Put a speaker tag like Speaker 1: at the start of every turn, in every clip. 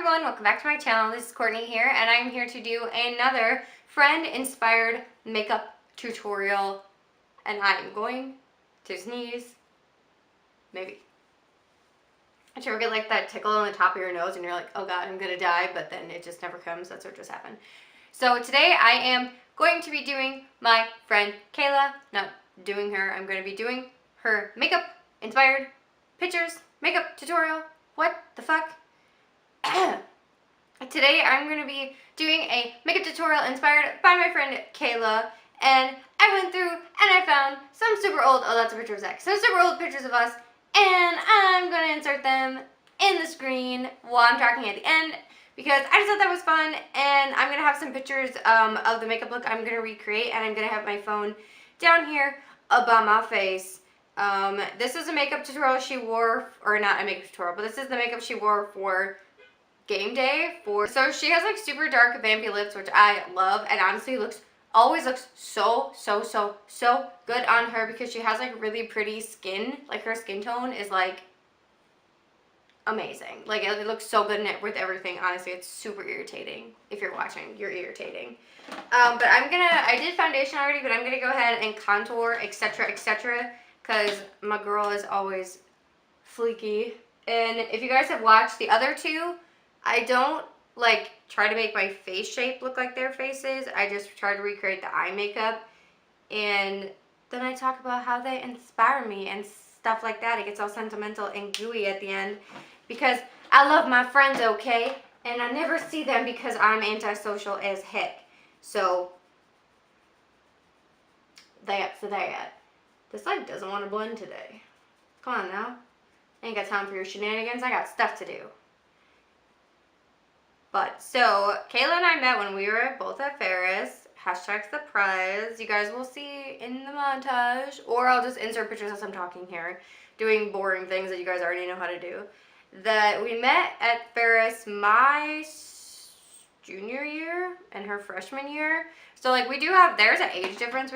Speaker 1: everyone, welcome back to my channel. This is Courtney here, and I'm here to do another friend-inspired makeup tutorial, and I'm going to sneeze. Maybe. Did you ever get like that tickle on the top of your nose and you're like, oh god, I'm gonna die, but then it just never comes? That's what just happened. So today I am going to be doing my friend Kayla, not doing her, I'm going to be doing her makeup-inspired pictures, makeup tutorial. What the fuck? Today I'm going to be doing a makeup tutorial inspired by my friend Kayla, and I went through and I found some super old, oh that's a picture of Zach, some super old pictures of us, and I'm going to insert them in the screen while I'm talking at the end because I just thought that was fun. And I'm going to have some pictures of the makeup look I'm going to recreate, and I'm going to have my phone down here above my face. This is a makeup tutorial she wore, or not a makeup tutorial, but this is the makeup she wore for game day. So she has like super dark vampy lips, which I love, and honestly always looks so good on her because she has like really pretty skin. Like her skin tone is like amazing. Like it looks so good in it with everything. Honestly, it's super irritating. If you're watching, you're irritating. But I did foundation already, but I'm gonna go ahead and contour, etc, because my girl is always fleeky. And if you guys have watched the other two, I don't like try to make my face shape look like their faces. I just try to recreate the eye makeup, and then I talk about how they inspire me and stuff like that. It gets all sentimental and gooey at the end because I love my friends, okay? And I never see them because I'm antisocial as heck. So that's that. This light doesn't want to blend today. Come on now. I ain't got time for your shenanigans. I got stuff to do. But, so, Kayla and I met when we were both at Ferris. Hashtag surprise. You guys will see in the montage. Or I'll just insert pictures as I'm talking here. Doing boring things that you guys already know how to do. That we met at Ferris my junior year and her freshman year. So, like, there's an age difference.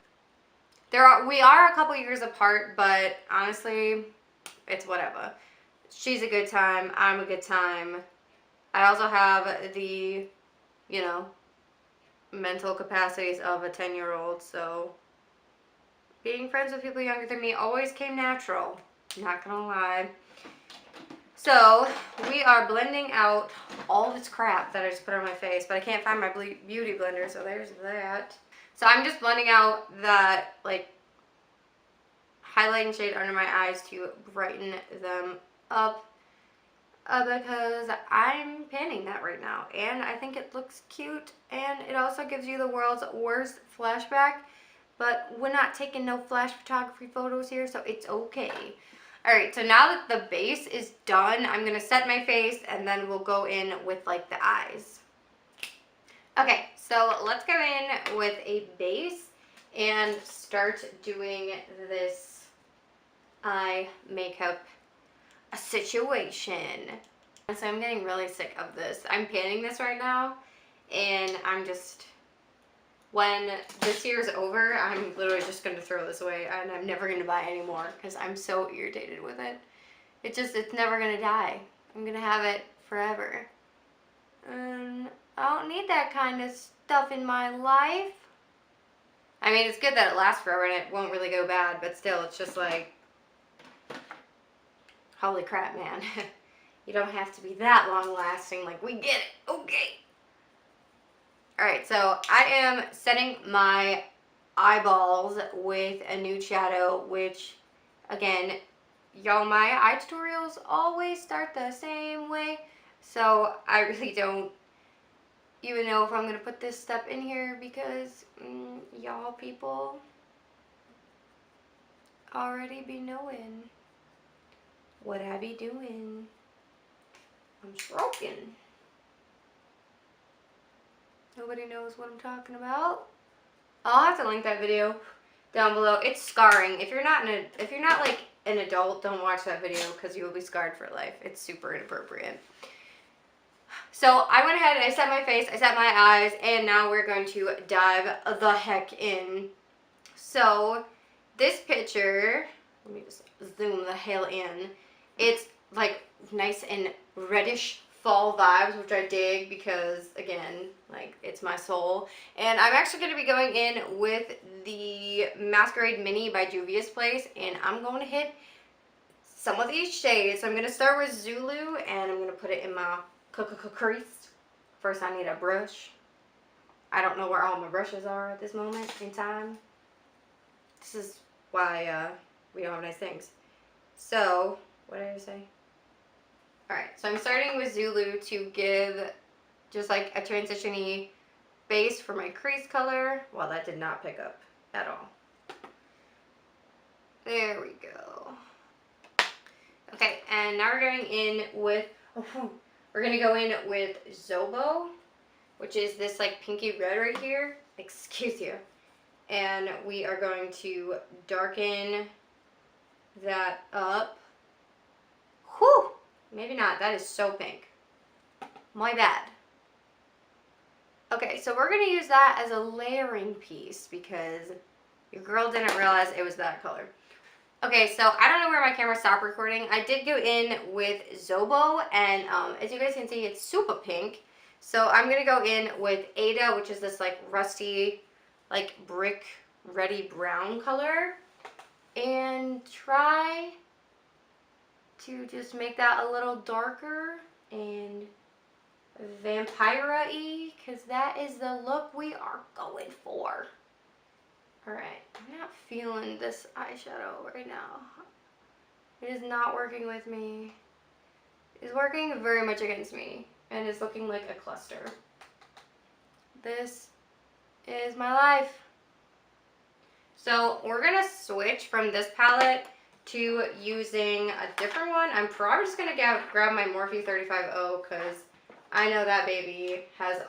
Speaker 1: We are a couple years apart, but honestly, it's whatever. She's a good time. I'm a good time. I also have the, mental capacities of a 10-year-old, so being friends with people younger than me always came natural. Not gonna lie. So, we are blending out all this crap that I just put on my face, but I can't find my beauty blender, so there's that. So I'm just blending out that, like, highlighting shade under my eyes to brighten them up. Because I'm panning that right now, and I think it looks cute, and it also gives you the world's worst flashback, but we're not taking no flash photography photos here, so it's okay. Alright, so now that the base is done, I'm going to set my face, and then we'll go in with, like, the eyes. Okay, so let's go in with a base and start doing this eye makeup situation. So I'm getting really sick of this. I'm panning this right now, and when this year is over, I'm literally just going to throw this away, and I'm never going to buy any more because I'm so irritated with it. It's never going to die. I'm going to have it forever. And I don't need that kind of stuff in my life. I mean, it's good that it lasts forever and it won't really go bad, but still, it's just like, holy crap, man. You don't have to be that long lasting. Like, we get it. Okay. Alright, so I am setting my eyeballs with a nude shadow, which, again, y'all, my eye tutorials always start the same way. So I really don't even know if I'm going to put this step in here because y'all people already be knowing what I be doing. I'm stroking. Nobody knows what I'm talking about. I'll have to link that video down below. It's scarring. If you're not like an adult, don't watch that video because you will be scarred for life. It's super inappropriate. So I went ahead and I set my face, I set my eyes, and now we're going to dive the heck in. So this picture, let me just zoom the hell in. It's like nice and reddish fall vibes, which I dig because, again, like, it's my soul. And I'm actually going to be going in with the Masquerade Mini by Juvia's Place, and I'm going to hit some of these shades. So I'm going to start with Zulu, and I'm going to put it in my crease. First, I need a brush. I don't know where all my brushes are at this moment in time. This is why we don't have nice things. So, what did I say? Alright, so I'm starting with Zulu to give just like a transition-y base for my crease color. Well, that did not pick up at all. There we go. Okay, and now we're going in with, Zobo, which is this like pinky red right here. Excuse you. And we are going to darken that up. Whew! Maybe not. That is so pink. My bad. Okay, so we're going to use that as a layering piece because your girl didn't realize it was that color. Okay, so I don't know where my camera stopped recording. I did go in with Zobo, and as you guys can see, it's super pink. So I'm going to go in with Ada, which is this like rusty, like brick ready brown color, and try to just make that a little darker and vampire-y, because that is the look we are going for. Alright, I'm not feeling this eyeshadow right now. It is not working with me. It's working very much against me, and it's looking like a cluster. This is my life. So we're going to switch from this palette to using a different one. I'm probably just going to grab my Morphe 35O because I know that baby has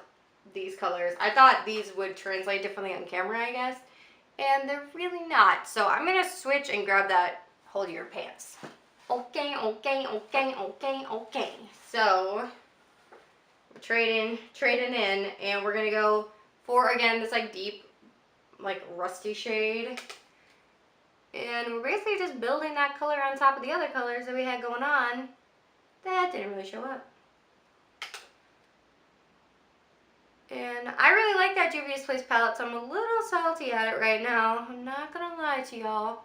Speaker 1: these colors. I thought these would translate differently on camera, I guess, and they're really not. So I'm going to switch and grab that hold your pants. Okay. So we're trading in, and we're going to go for, again, this like deep, like rusty shade. And we're basically just building that color on top of the other colors that we had going on. That didn't really show up. And I really like that Juvia's Place palette, so I'm a little salty at it right now. I'm not gonna lie to y'all.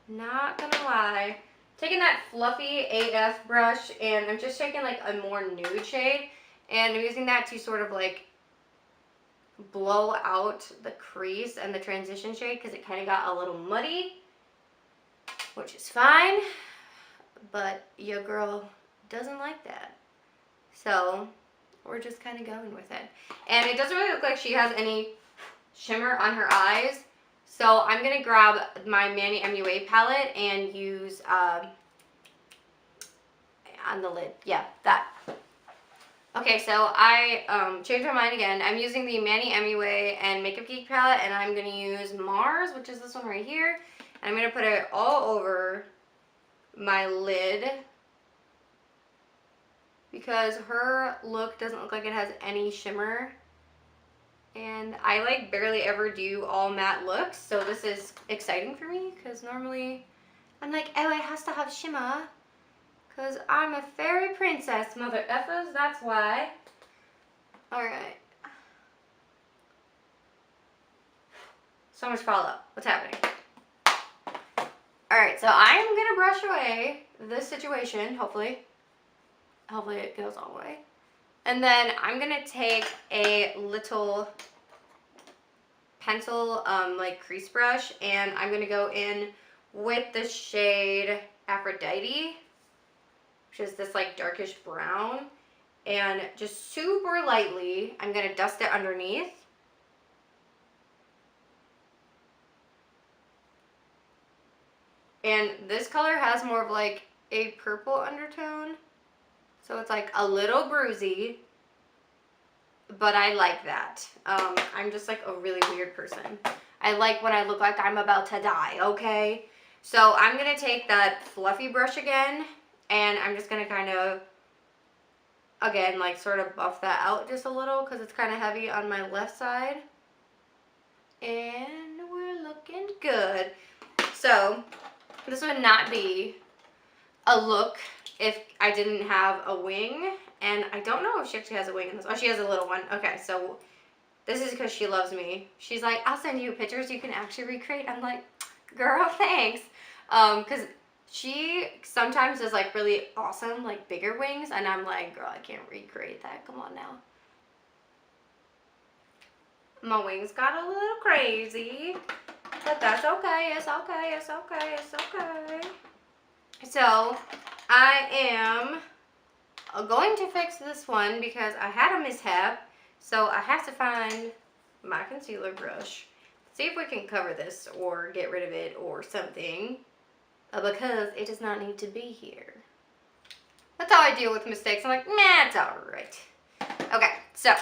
Speaker 1: Not gonna lie. Taking that fluffy AF brush, and I'm just taking like a more nude shade, and I'm using that to sort of like blow out the crease and the transition shade because it kind of got a little muddy, which is fine, but your girl doesn't like that. So we're just kind of going with it. And it doesn't really look like she has any shimmer on her eyes, so I'm going to grab my Manny MUA palette and use on the lid. Yeah, that. Okay, so I changed my mind again. I'm using the Manny MUA and Makeup Geek palette, and I'm going to use Mars, which is this one right here. And I'm going to put it all over my lid because her look doesn't look like it has any shimmer. And I like barely ever do all matte looks, so this is exciting for me because normally I'm like, oh, it has to have shimmer because I'm a fairy princess, mother effers, that's why. Alright. So much follow-up. What's happening? Alright, so I am going to brush away this situation, hopefully. Hopefully it goes all the way. And then I'm going to take a little pencil, like crease brush, and I'm going to go in with the shade Aphrodite, which is this like darkish brown, and just super lightly, I'm going to dust it underneath. And this color has more of like a purple undertone. So it's like a little bruisey, but I like that. I'm just like a really weird person. I like when I look like I'm about to die, okay? So I'm going to take that fluffy brush again, and I'm just going to kind of, again, like sort of buff that out just a little because it's kind of heavy on my left side. And we're looking good. So this would not be a look if I didn't have a wing. And I don't know if she actually has a wing in this. Oh, she has a little one. Okay, so this is because she loves me. She's like, I'll send you pictures you can actually recreate. I'm like, girl, thanks. Because she sometimes does like really awesome, like bigger wings. And I'm like, girl, I can't recreate that. Come on now. My wings got a little crazy. But that's okay. It's okay. It's okay. It's okay. So I am going to fix this one because I had a mishap. So I have to find my concealer brush. See if we can cover this or get rid of it or something. Because it does not need to be here. That's how I deal with mistakes. I'm like, nah, it's alright. Okay, so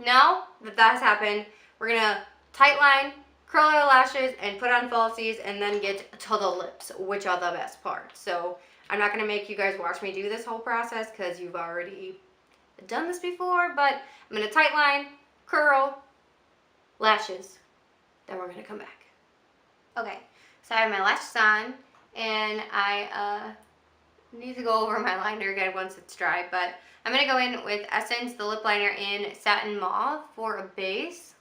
Speaker 1: now that that has happened, we're gonna tight line, curl our lashes, and put on falsies, and then get to the lips, which are the best part. So I'm not gonna make you guys watch me do this whole process because you've already done this before, but I'm gonna tight line, curl, lashes, then we're gonna come back. Okay, so I have my lashes on, and I need to go over my liner again once it's dry, but I'm going to go in with Essence, the lip liner in Satin Mauve for a base.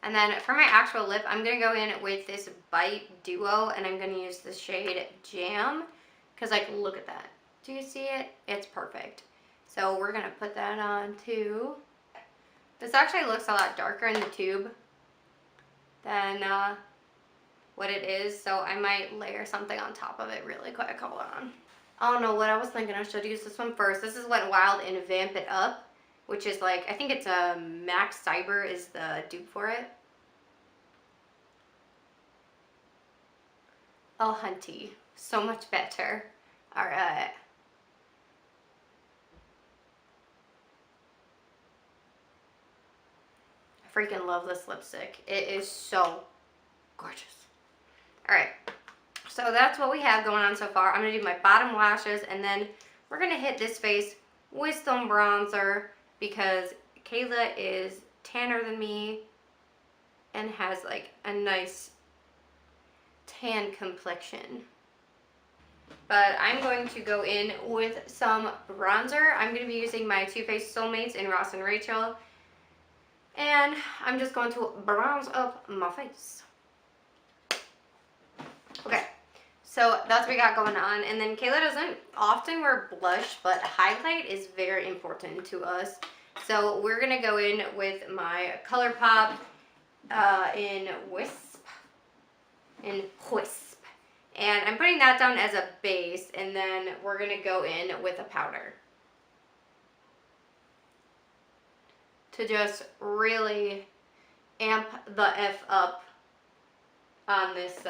Speaker 1: And then for my actual lip, I'm going to go in with this Bite Duo, and I'm going to use the shade Jam, because like, look at that. Do you see it? It's perfect. So we're going to put that on too. This actually looks a lot darker in the tube than what it is, so I might layer something on top of it really quick. Hold on. Oh no, what I was thinking, I should use this one first. This is Wet n Wild in Vamp It Up, which is like, I think it's a Max Cyber is the dupe for it. Oh, hunty. So much better. Alright. I freaking love this lipstick. It is so gorgeous. Alright. So that's what we have going on so far. I'm going to do my bottom lashes, and then we're going to hit this face with some bronzer because Kayla is tanner than me and has like a nice tan complexion. But I'm going to go in with some bronzer. I'm going to be using my Too Faced Soulmates in Ross and Rachel. And I'm just going to bronze up my face. Okay. So that's what we got going on. And then Kayla doesn't often wear blush, but highlight is very important to us. So we're going to go in with my ColourPop in Wisp. And I'm putting that down as a base. And then we're going to go in with a powder. To just really amp the F up on this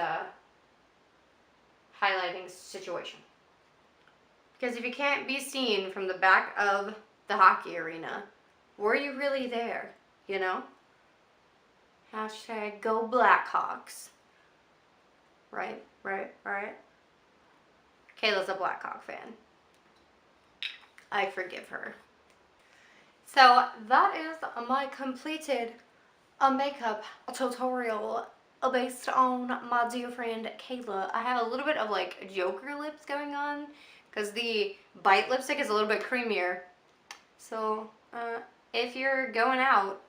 Speaker 1: highlighting situation. Because if you can't be seen from the back of the hockey arena, were you really there? You know? Hashtag go Blackhawks. Right. Kayla's a Blackhawk fan. I forgive her. So that is my completed makeup tutorial based on my dear friend Kayla. I have a little bit of like Joker lips going on because the Bite lipstick is a little bit creamier. So if you're going out,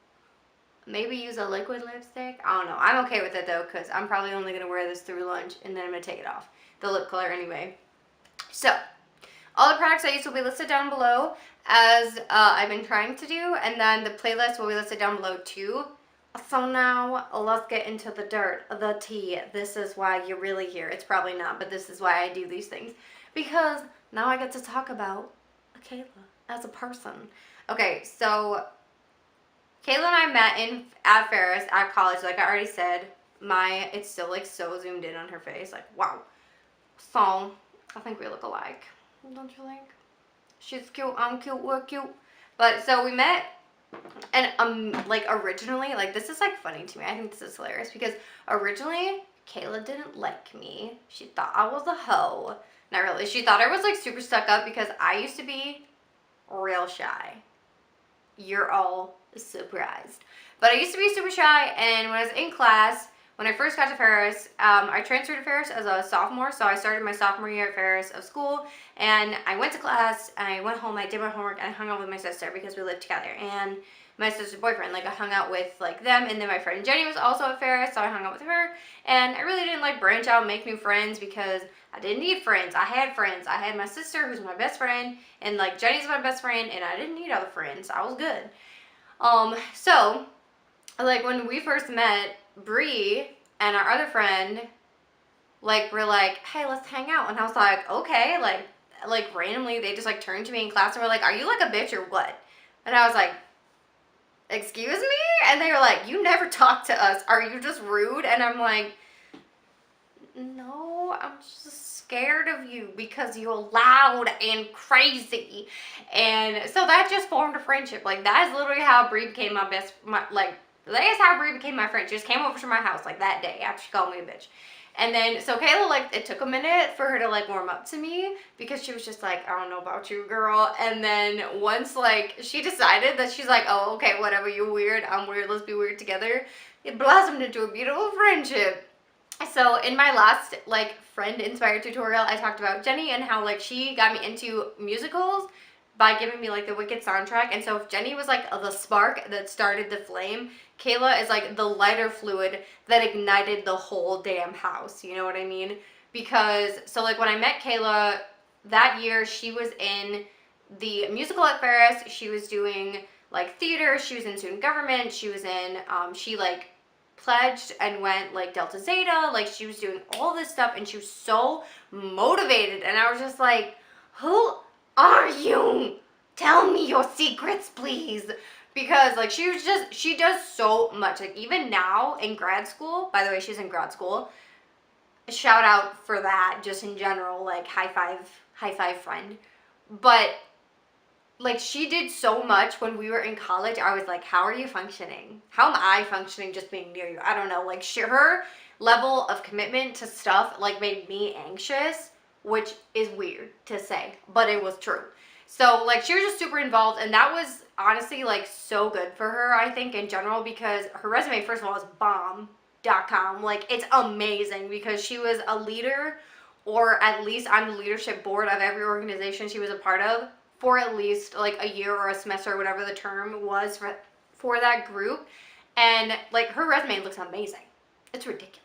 Speaker 1: maybe use a liquid lipstick. I don't know. I'm okay with it though because I'm probably only going to wear this through lunch and then I'm going to take it off. The lip color anyway. So all the products I use will be listed down below as I've been trying to do, and then the playlist will be listed down below too. So now let's get into the dirt, the tea. This is why you're really here. It's probably not, but this is why I do these things. Because now I get to talk about Kayla as a person. Okay, so Kayla and I met at Ferris at college, like I already said. It's still like so zoomed in on her face, like wow. So I think we look alike, don't you think? She's cute, I'm cute, we're cute. But so we met, and like originally, like this is like funny to me. I think this is hilarious because originally Kayla didn't like me. She thought I was a hoe. Not really. She thought I was like super stuck up because I used to be real shy. You're all surprised. But I used to be super shy, and when I was in class, when I first got to Ferris, I transferred to Ferris as a sophomore, so I started my sophomore year at Ferris of school, and I went to class, I went home, I did my homework, and I hung out with my sister because we lived together, and my sister's boyfriend, like I hung out with like them, and then my friend Jenny was also at Ferris, so I hung out with her, and I really didn't like branch out and make new friends because I didn't need friends. I had friends. I had my sister who's my best friend, and like Jenny's my best friend, and I didn't need other friends. I was good. So like when we first met, Bree and our other friend like were like, hey, let's hang out, and I was like, okay, like randomly they just like turned to me in class and were like, are you like a bitch or what? And I was like, excuse me? And they were like, you never talk to us, are you just rude? And I'm like, no, I'm just scared of you because you're loud and crazy. And so that just formed a friendship. Like that is literally how Brie became that is how Brie became my friend. She just came over to my house like that day after she called me a bitch. And then, so Kayla, like, it took a minute for her to, like, warm up to me because she was just like, I don't know about you, girl. And then once, like, she decided that she's like, oh, okay, whatever, you're weird, I'm weird, let's be weird together, it blossomed into a beautiful friendship. So in my last, like, friend-inspired tutorial, I talked about Jenny and how, like, she got me into musicals by giving me, like, the Wicked soundtrack. And so if Jenny was, like, the spark that started the flame, Kayla is, like, the lighter fluid that ignited the whole damn house. You know what I mean? Because, so, like, when I met Kayla that year, she was in the musical at Ferris. She was doing, like, theater. She was in student government. She was in, she, like, pledged and went, like, Delta Zeta. Like, she was doing all this stuff, and she was so motivated. And I was just like, who are you? Tell me your secrets, please. Because, like, she does so much. Like, even now in grad school, by the way, she's in grad school. Shout out for that, just in general, like, high five friend. But, like, she did so much when we were in college. I was like, how are you functioning? How am I functioning just being near you? I don't know. Like, her level of commitment to stuff, like, made me anxious, which is weird to say, but it was true. So, like, she was just super involved, and that was honestly, like, so good for her, I think, in general, because her resume, first of all, is bomb.com. Like, it's amazing because she was a leader, or at least on the leadership board of every organization she was a part of for at least, like, a year or a semester, or whatever the term was for that group. And, like, her resume looks amazing. It's ridiculous.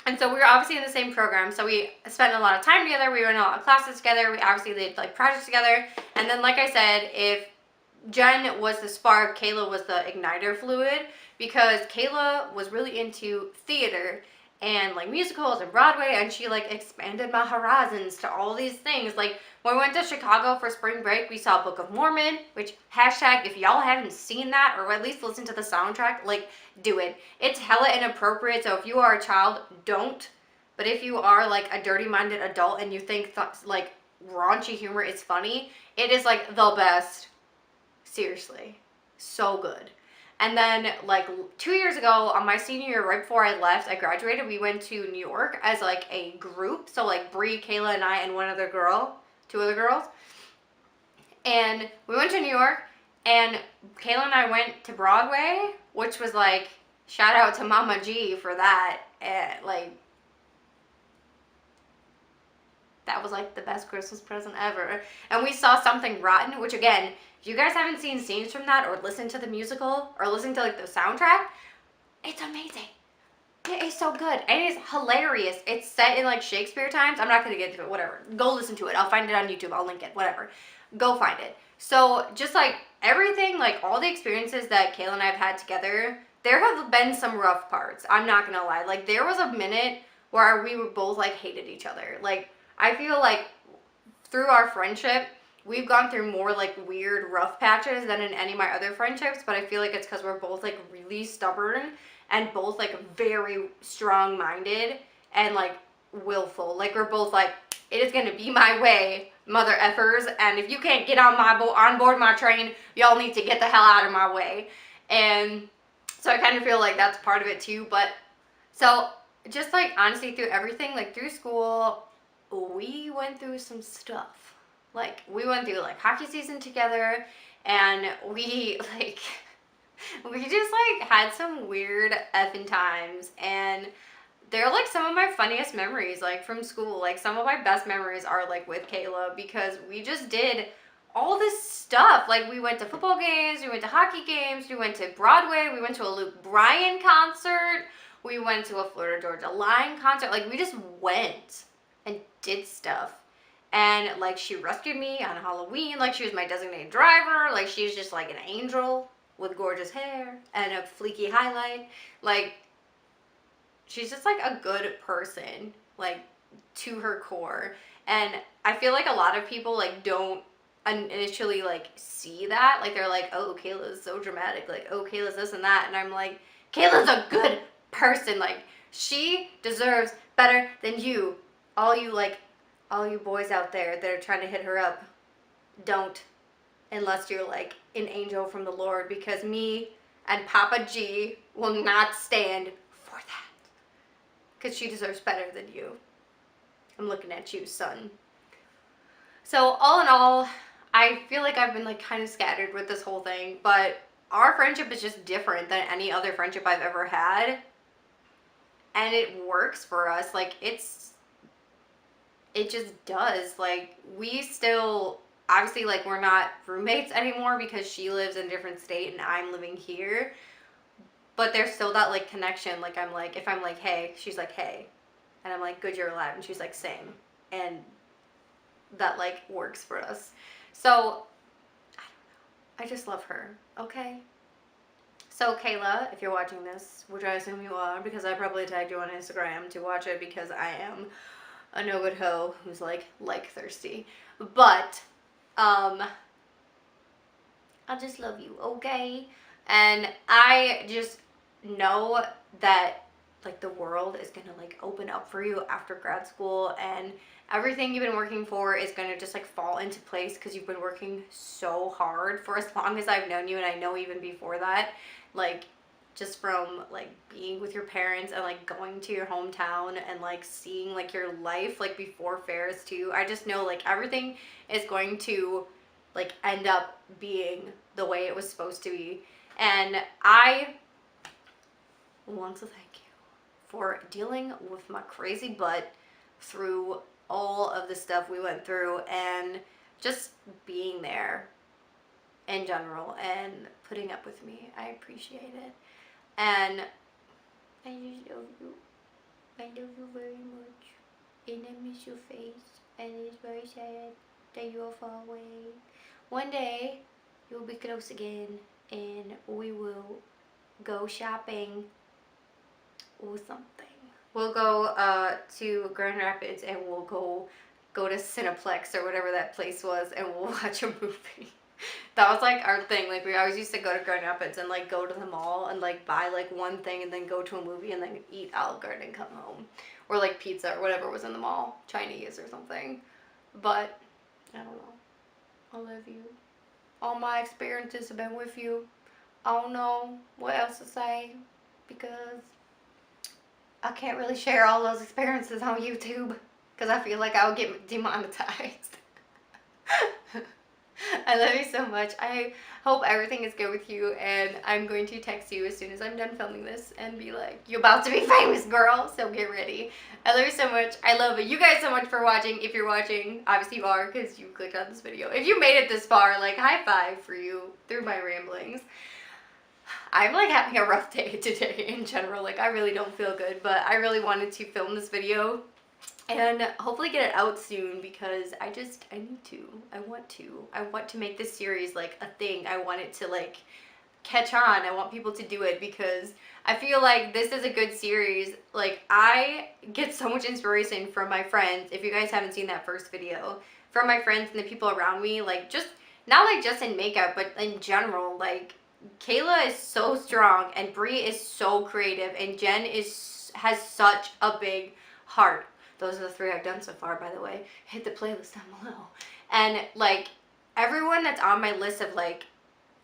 Speaker 1: And so we were obviously in the same program, so we spent a lot of time together, we were in a lot of classes together, we obviously did, like, projects together, and then, like I said, if Jen was the spark, Kayla was the igniter fluid, because Kayla was really into theater and, like, musicals and Broadway, and she, like, expanded my horizons to all these things. Like, when we went to Chicago for spring break, we saw Book of Mormon, which, hashtag, if y'all haven't seen that, or at least listened to the soundtrack, like, do it. It's hella inappropriate, so if you are a child, don't. But if you are, like, a dirty-minded adult and you think, like, raunchy humor is funny, it is, like, the best. Seriously. So good. And then, like, 2 years ago, on my senior year, right before I left, I graduated, we went to New York as, like, a group. So, like, Bree, Kayla, and I, and two other girls. And we went to New York, and Kayla and I went to Broadway, which was, like, shout out to Mama G for that. Like, that was, like, the best Christmas present ever. And we saw Something Rotten, which, again, if you guys haven't seen scenes from that, or listened to the musical, or listened to, like, the soundtrack, it's amazing. It is so good. And it is hilarious. It's set in, like, Shakespeare times. I'm not going to get into it. Whatever. Go listen to it. I'll find it on YouTube. I'll link it. Whatever. Go find it. So, just, like, everything, like, all the experiences that Kayla and I have had together, there have been some rough parts. I'm not going to lie. Like, there was a minute where we were both, like, hated each other. Like, I feel like through our friendship, we've gone through more, like, weird rough patches than in any of my other friendships, but I feel like it's because we're both, like, really stubborn and both, like, very strong-minded and, like, willful. Like, we're both like, it is going to be my way, mother effers, and if you can't get on board my train, y'all need to get the hell out of my way. And so I kind of feel like that's part of it, too. But, so, just, like, honestly, through everything, like, through school, we went through some stuff. Like, we went through, like, hockey season together, and we, like, We just like had some weird effing times, and they're like some of my funniest memories, like from school. Like some of my best memories are like with Kayla because we just did all this stuff. Like we went to football games, we went to hockey games, we went to Broadway, we went to a Luke Bryan concert, we went to a Florida Georgia Line concert. Like we just went and did stuff. And like she rescued me on Halloween, like she was my designated driver, like she was just like an angel with gorgeous hair and a fleeky highlight. Like she's just like a good person, like to her core. And I feel like a lot of people like don't initially like see that. Like they're like, oh, Kayla's so dramatic. Like, oh, Kayla's this and that. And I'm like, Kayla's a good person. Like she deserves better than you. All you boys out there that are trying to hit her up, don't, unless you're like an angel from the Lord, because me and Papa G will not stand for that. Because she deserves better than you. I'm looking at you, son. So all in all, I feel like I've been like kind of scattered with this whole thing, but our friendship is just different than any other friendship I've ever had. And it works for us. Like it just does. Like we still, obviously like we're not roommates anymore because she lives in a different state and I'm living here. But there's still that like connection. Like I'm like, if I'm like, hey, she's like, hey. And I'm like, good, you're alive. And she's like, same. And that like works for us. So I just love her. Okay. So Kayla, if you're watching this, which I assume you are, because I probably tagged you on Instagram to watch it because I am a no good hoe who's like thirsty. But I just love you, okay? And I just know that like the world is gonna like open up for you after grad school, and everything you've been working for is gonna just like fall into place because you've been working so hard for as long as I've known you, and I know even before that, like just from like being with your parents and like going to your hometown and like seeing like your life like before Ferris too. I just know like everything is going to like end up being the way it was supposed to be. And I want to thank you for dealing with my crazy butt through all of the stuff we went through and just being there in general and putting up with me. I appreciate it. And I just love you. I love you very much. And I miss your face. And it's very sad that you are far away. One day, you'll be close again and we will go shopping or something. We'll go to Grand Rapids and we'll go to Cineplex or whatever that place was and we'll watch a movie. That was like our thing. Like we always used to go to Grand Rapids and like go to the mall and like buy like one thing and then go to a movie and then eat Olive Garden and come home. Or like pizza or whatever was in the mall. Chinese or something. But I don't know. I love you. All my experiences have been with you. I don't know what else to say because I can't really share all those experiences on YouTube because I feel like I'll get demonetized. I love you so much. I hope everything is good with you, and I'm going to text you as soon as I'm done filming this and be like, you're about to be famous, girl, so get ready. I love you so much. I love you guys so much for watching. If you're watching, obviously you are because you clicked on this video. If you made it this far, like high five for you through my ramblings. I'm like having a rough day today in general. Like I really don't feel good, but I really wanted to film this video and hopefully get it out soon because I need to. I want to make this series like a thing. I want it to like catch on. I want people to do it because I feel like this is a good series. Like I get so much inspiration from my friends. If you guys haven't seen that first video, from my friends and the people around me, like just not like just in makeup, but in general, like Kayla is so strong and Bree is so creative and Jen has such a big heart. Those are the 3 I've done so far, by the way. Hit the playlist down below. And like everyone that's on my list of like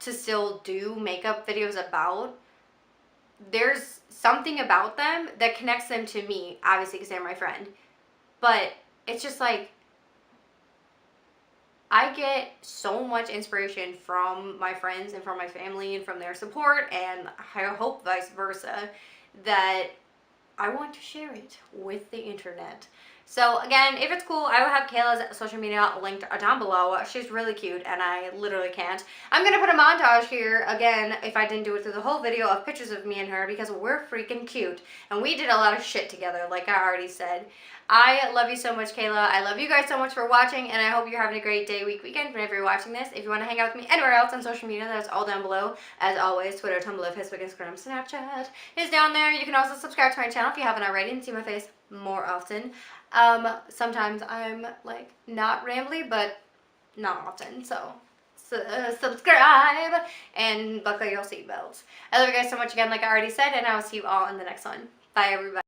Speaker 1: to still do makeup videos about, there's something about them that connects them to me, obviously because they're my friend. But it's just like I get so much inspiration from my friends and from my family and from their support, and I hope vice versa, that I want to share it with the internet. So again, if it's cool, I will have Kayla's social media linked down below. She's really cute, and I literally can't. I'm going to put a montage here, again, if I didn't do it through the whole video, of pictures of me and her, because we're freaking cute. And we did a lot of shit together, like I already said. I love you so much, Kayla. I love you guys so much for watching, and I hope you're having a great day, week, weekend, whenever you're watching this. If you want to hang out with me anywhere else on social media, that's all down below. As always, Twitter, Tumblr, Facebook, Instagram, Snapchat is down there. You can also subscribe to my channel if you haven't already and see my face more often. Sometimes I'm, like, not rambly, but not often, so subscribe and buckle your seatbelts. I love you guys so much again, like I already said, and I will see you all in the next one. Bye, everybody.